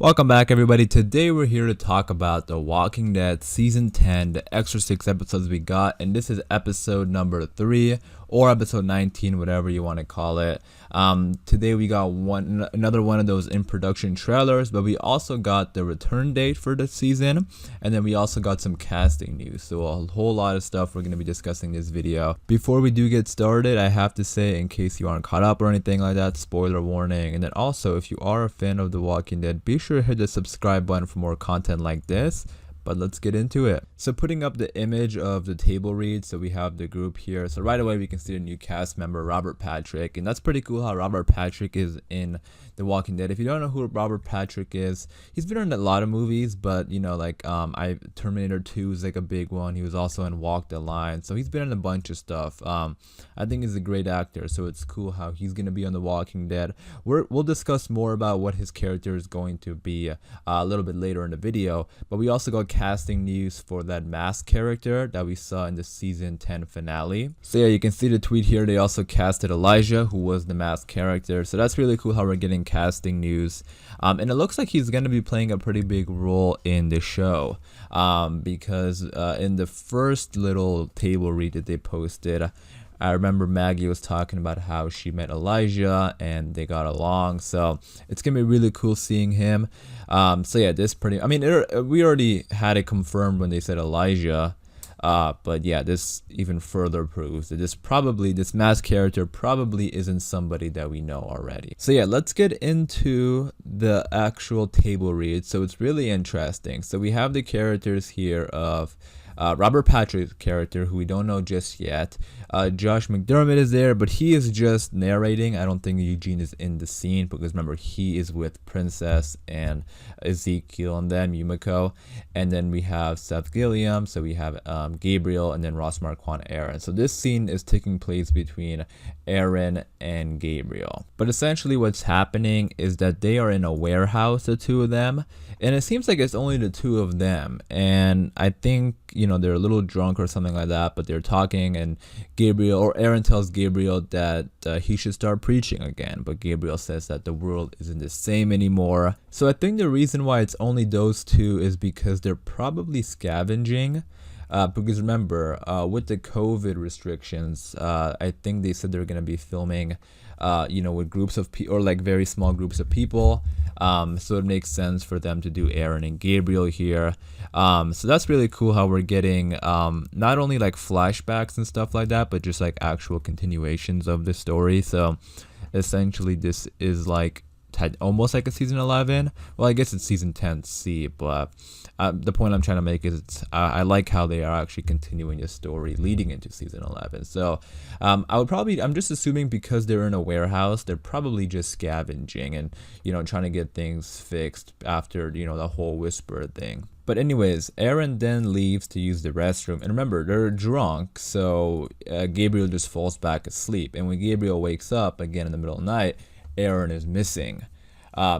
Welcome back, everybody. Today we're here to talk about The Walking Dead Season 10, the extra 6 episodes we got, and this is episode number 3 or episode 19, whatever you want to call it. Today we got another one of those in production trailers, but we also got the return date for the season, and then we also got some casting news. So a whole lot of stuff we're going to be discussing in this video. Before we do get started, I have to say, in case you aren't caught up or anything like that, spoiler warning. And then also, if you are a fan of The Walking Dead, be sure to hit the subscribe button for more content like this. But let's get into it. So putting up the image of the table read, so we have the group here. So right away we can see a new cast member, Robert Patrick, and that's pretty cool how Robert Patrick is in The Walking Dead. If you don't know who Robert Patrick is, he's been in a lot of movies, but you know, like Terminator 2 is like a big one. He was also in Walk the Line, so he's been in a bunch of stuff. I think he's a great actor, so it's cool how he's gonna be on The Walking Dead. We'll discuss more about what his character is going to be a little bit later in the video, but we also got casting news for that Mask character that we saw in the season 10 finale. So yeah, you can see the tweet here. They also casted Elijah, who was the Mask character, so that's really cool how we're getting casting news. And it looks like he's going to be playing a pretty big role in the show, because in the first little table read that they posted, I remember Maggie was talking about how she met Elijah and they got along, so it's gonna be really cool seeing him. So yeah, we already had it confirmed when they said Elijah, but yeah, this even further proves that this Mask character probably isn't somebody that we know already. So yeah, let's get into the actual table read. So it's really interesting. So we have the characters here of Robert Patrick's character, who we don't know just yet. Josh McDermott is there, but he is just narrating. I don't think Eugene is in the scene because remember, he is with Princess and Ezekiel and then Yumiko. And then we have Seth Gilliam, so we have Gabriel, and then Ross Marquand Aaron. So this scene is taking place between Aaron and Gabriel. But essentially what's happening is that they are in a warehouse, the two of them, and it seems like it's only the two of them. And I think, you know, they're a little drunk or something like that, but they're talking, and Aaron tells Gabriel that he should start preaching again, but Gabriel says that the world isn't the same anymore. So I think the reason why it's only those two is because they're probably scavenging. Because remember, with the COVID restrictions, I think they said they're going to be filming, with groups of people, or like very small groups of people. So it makes sense for them to do Aaron and Gabriel here. So that's really cool how we're getting not only like flashbacks and stuff like that, but just like actual continuations of the story. So essentially this is like almost like a season 11. Well, I guess it's season 10C, but the point I'm trying to make is I like how they are actually continuing the story leading into season 11. So I'm just assuming because they're in a warehouse, they're probably just scavenging and, trying to get things fixed after, the whole Whisper thing. But anyways, Aaron then leaves to use the restroom. And remember, they're drunk, so Gabriel just falls back asleep. And when Gabriel wakes up again in the middle of the night, Aaron is missing.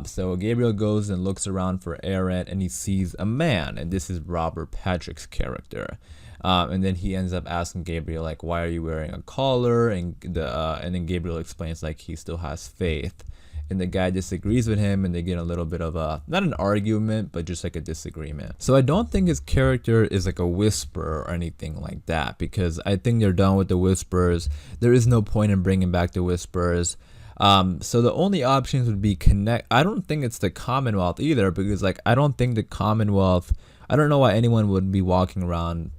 So Gabriel goes and looks around for Aaron, and he sees a man, and this is Robert Patrick's character. And then he ends up asking Gabriel, like, why are you wearing a collar? And then Gabriel explains, like, he still has faith. And the guy disagrees with him, and they get a little bit of not an argument, but just like a disagreement. So I don't think his character is like a whisperer or anything like that, because I think they're done with the whispers. There is no point in bringing back the whispers. So the only options would be connect. I don't think it's the Commonwealth either, because like I don't think the Commonwealth. I don't know why anyone would be walking around,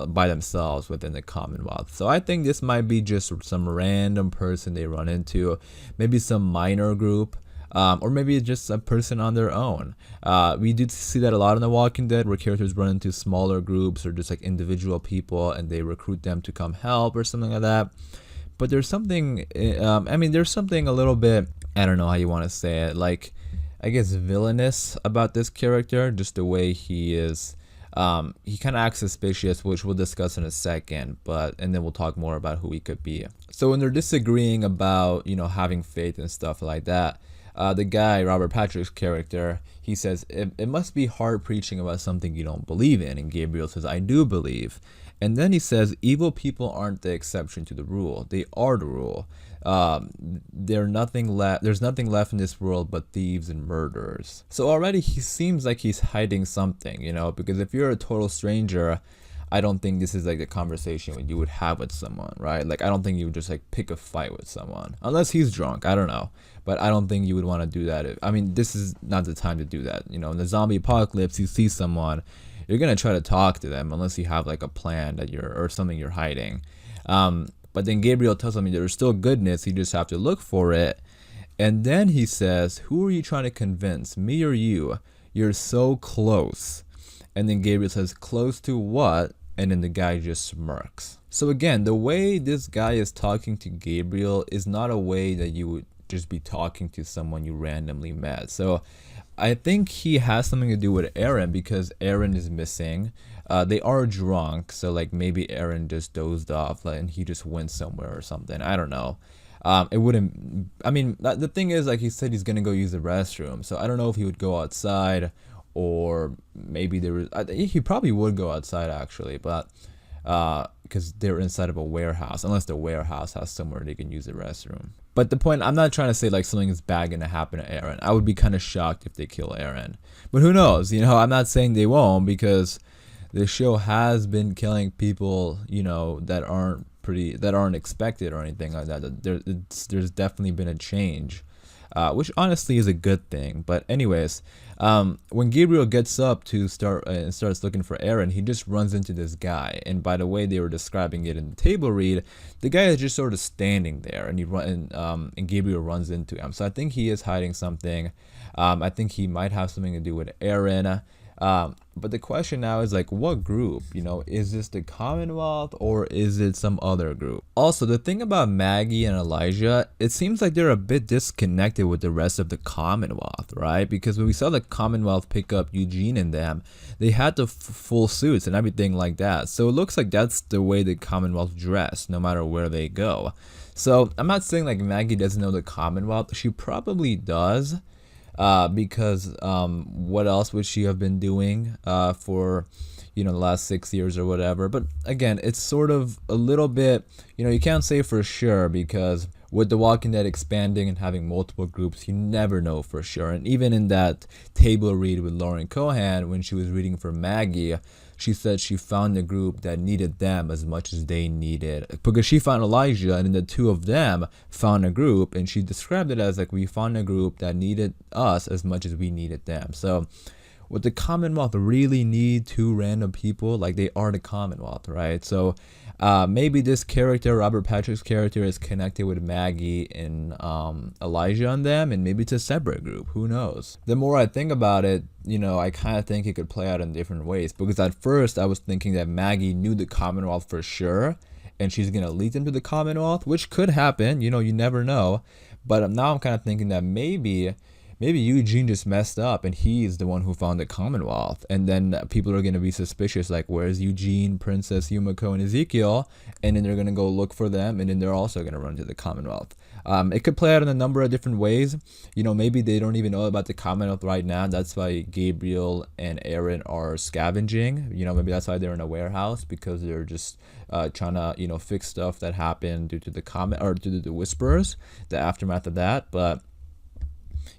by themselves within the Commonwealth. So I think this might be just some random person they run into, maybe some minor group, or maybe just a person on their own. We do see that a lot in The Walking Dead, where characters run into smaller groups or just like individual people, and they recruit them to come help or something like that. But there's something, there's something a little bit, I don't know how you want to say it, like, I guess villainous about this character, just the way he is. He kind of acts suspicious, which we'll discuss in a second, and then we'll talk more about who he could be. So when they're disagreeing about, having faith and stuff like that, the guy, Robert Patrick's character, he says, it must be hard preaching about something you don't believe in. And Gabriel says, I do believe. And then he says, evil people aren't the exception to the rule. They are the rule. There's nothing left in this world but thieves and murderers. So already he seems like he's hiding something, because if you're a total stranger, I don't think this is like the conversation you would have with someone, right? Like, I don't think you would just like pick a fight with someone unless he's drunk. I don't know, but I don't think you would want to do that. This is not the time to do that. In the zombie apocalypse, you see someone, you're gonna try to talk to them unless you have like a plan or something you're hiding. But then Gabriel tells him there's still goodness. You just have to look for it. And then he says, "Who are you trying to convince, me or you? You're so close." And then Gabriel says, "Close to what?" And then the guy just smirks. So again, the way this guy is talking to Gabriel is not a way that you would just be talking to someone you randomly met. So I think he has something to do with Eren because Eren is missing. They are drunk, so like maybe Eren just dozed off and he just went somewhere or something. I don't know. It wouldn't. The thing is, like he said, he's gonna go use the restroom. So I don't know if he would go outside, or maybe he probably would go outside actually, but because they're inside of a warehouse, unless the warehouse has somewhere they can use the restroom. But the point, I'm not trying to say like something is bad gonna happen to Eren. I would be kind of shocked if they kill Eren, but who knows? I'm not saying they won't, because the show has been killing people, that aren't expected or anything like that. There's definitely been a change, which honestly is a good thing. But anyways, when Gabriel gets up to starts looking for Eren, he just runs into this guy. And by the way they were describing it in the table read, the guy is just sort of standing there, and Gabriel runs into him. So I think he is hiding something. I think he might have something to do with Eren. But the question now is like, what group? Is this the Commonwealth or is it some other group? Also, the thing about Maggie and Elijah, it seems like they're a bit disconnected with the rest of the Commonwealth, right? Because when we saw the Commonwealth pick up Eugene and them, they had the full suits and everything like that. So it looks like that's the way the Commonwealth dress, no matter where they go. So I'm not saying like Maggie doesn't know the Commonwealth. She probably does. Because what else would she have been doing for the last 6 years or whatever? But again, it's sort of a little bit, you can't say for sure, because with The Walking Dead expanding and having multiple groups, you never know for sure. And even in that table read with Lauren Cohan, when she was reading for Maggie, she said she found a group that needed them as much as they needed, because she found Elijah, and then the two of them found a group, and she described it as like, we found a group that needed us as much as we needed them. So would the Commonwealth really need two random people? Like, they are the Commonwealth, right? So maybe this character, Robert Patrick's character, is connected with Maggie and Elijah and them, and maybe it's a separate group. Who knows? The more I think about it, I kind of think it could play out in different ways, because at first I was thinking that Maggie knew the Commonwealth for sure, and she's going to lead them to the Commonwealth, which could happen. You never know. But now I'm kind of thinking that maybe Eugene just messed up and he's the one who found the Commonwealth, and then people are going to be suspicious, like, where's Eugene, Princess Yumiko, and Ezekiel? And then they're going to go look for them, and then they're also going to run to the Commonwealth. It could play out in a number of different ways. Maybe they don't even know about the Commonwealth right now. That's why Gabriel and Eren are scavenging. Maybe that's why they're in a warehouse, because they're just trying to fix stuff that happened due to the due to the Whisperers, the aftermath of that. But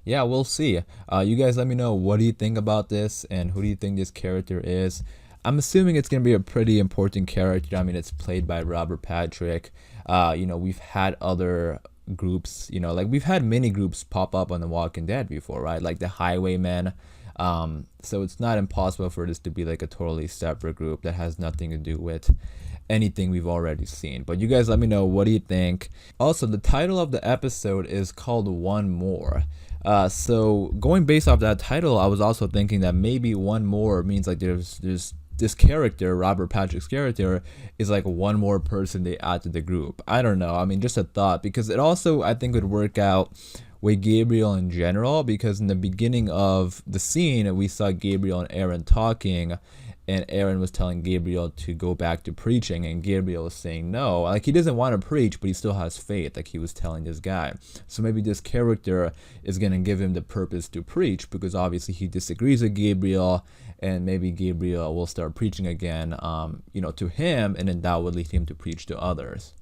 yeah, we'll see. You guys let me know, what do you think about this, and who do you think this character is? I'm assuming it's going to be a pretty important character. It's played by Robert Patrick. We've had other groups, like we've had many groups pop up on The Walking Dead before, right? Like the Highwaymen. So it's not impossible for this to be like a totally separate group that has nothing to do with anything we've already seen. But you guys let me know, what do you think? Also, the title of the episode is called One More. So going based off that title, I was also thinking that maybe one more means like there's this character, Robert Patrick's character, is like one more person they add to the group. I don't know. Just a thought, because it also, I think, would work out with Gabriel in general, because in the beginning of the scene, we saw Gabriel and Eren talking, and Eren was telling Gabriel to go back to preaching, and Gabriel was saying no. Like, he doesn't want to preach, but he still has faith, like he was telling this guy. So maybe this character is going to give him the purpose to preach, because obviously he disagrees with Gabriel, and maybe Gabriel will start preaching again, to him, and then that would lead him to preach to others.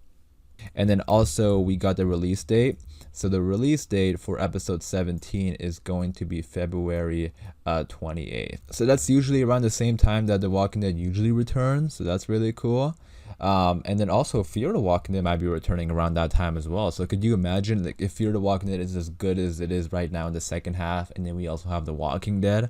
And then also we got the release date. So the release date for episode 17 is going to be February 28th. So that's usually around the same time that The Walking Dead usually returns. So that's really cool. And then also Fear the Walking Dead might be returning around that time as well. So could you imagine, like, if Fear the Walking Dead is as good as it is right now in the second half, and then we also have The Walking Dead?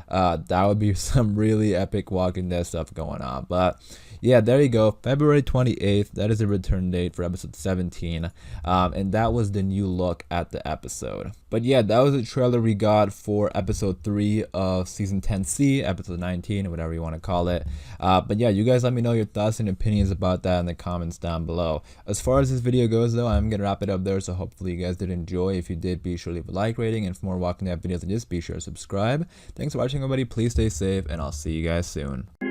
That would be some really epic Walking Dead stuff going on. But yeah, there you go, February 28th. That is the return date for episode 17, and that was the new look at the episode. But yeah, that was the trailer we got for episode 3 of season 10C, episode 19, whatever you want to call it. But yeah, you guys let me know your thoughts and opinions about that in the comments down below. As far as this video goes though, I'm gonna wrap it up there, so hopefully you guys did enjoy. If you did, be sure to leave a like rating, and for more Walking Dead videos like this, be sure to subscribe. Thanks for watching everybody, please stay safe, and I'll see you guys soon.